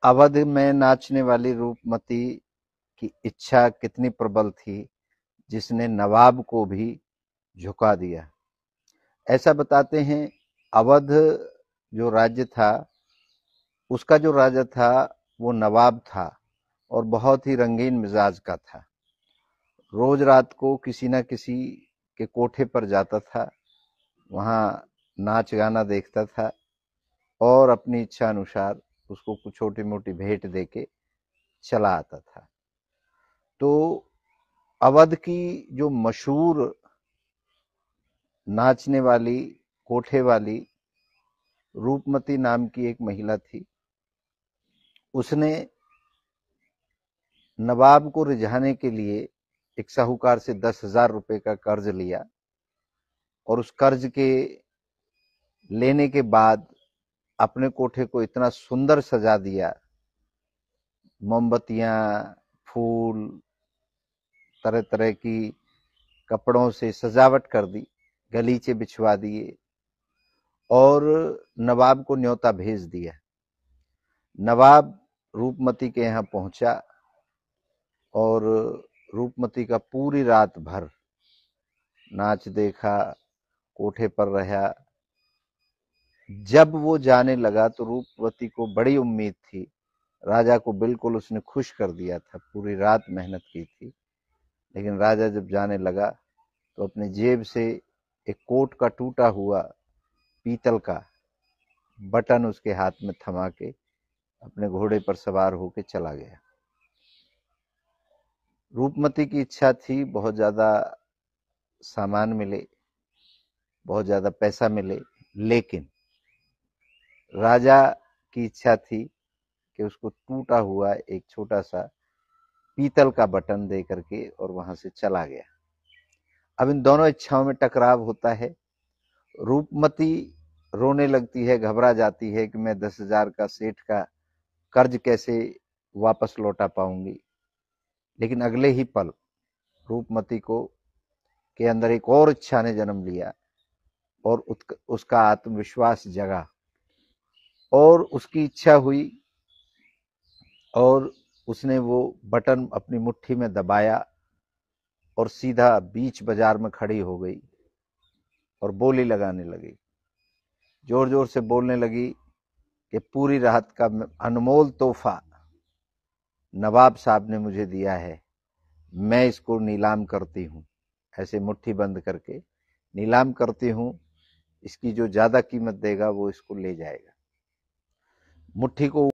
अवध में नाचने वाली रूपमती की इच्छा कितनी प्रबल थी जिसने नवाब को भी झुका दिया। ऐसा बताते हैं अवध जो राज्य था, उसका जो राजा था वो नवाब था और बहुत ही रंगीन मिजाज का था। रोज रात को किसी न किसी के कोठे पर जाता था, वहां नाच गाना देखता था और अपनी इच्छा अनुसार उसको कुछ छोटी मोटी भेंट देके चला आता था। तो अवध की जो मशहूर नाचने वाली, कोठे वाली रूपमती नाम की एक महिला थी, उसने नवाब को रिझाने के लिए एक साहूकार से 10,000 रुपए का कर्ज लिया और उस कर्ज के लेने के बाद अपने कोठे को इतना सुंदर सजा दिया, मोमबत्तियां, फूल, तरह तरह की कपड़ों से सजावट कर दी, गलीचे बिछवा दिए और नवाब को न्योता भेज दिया। नवाब रूपमती के यहाँ पहुंचा और रूपमती का पूरी रात भर नाच देखा, कोठे पर रहा। जब वो जाने लगा तो रूपवती को बड़ी उम्मीद थी, राजा को बिल्कुल उसने खुश कर दिया था, पूरी रात मेहनत की थी। लेकिन राजा जब जाने लगा तो अपने जेब से एक कोट का टूटा हुआ पीतल का बटन उसके हाथ में थमा के अपने घोड़े पर सवार होकर चला गया। रूपमती की इच्छा थी बहुत ज्यादा सामान मिले, बहुत ज्यादा पैसा मिले, लेकिन राजा की इच्छा थी कि उसको टूटा हुआ एक छोटा सा पीतल का बटन दे करके और वहां से चला गया। अब इन दोनों इच्छाओं में टकराव होता है। रूपमती रोने लगती है, घबरा जाती है कि मैं 10,000 का सेठ का कर्ज कैसे वापस लौटा पाऊंगी। लेकिन अगले ही पल रूपमती को के अंदर एक और इच्छा ने जन्म लिया और उसका आत्मविश्वास जगा और उसकी इच्छा हुई और उसने वो बटन अपनी मुट्ठी में दबाया और सीधा बीच बाजार में खड़ी हो गई और बोली लगाने लगी, जोर जोर से बोलने लगी कि पूरी रात का अनमोल तोहफा नवाब साहब ने मुझे दिया है, मैं इसको नीलाम करती हूँ। ऐसे मुट्ठी बंद करके नीलाम करती हूँ, इसकी जो ज्यादा कीमत देगा वो इसको ले जाएगा। मुट्ठी को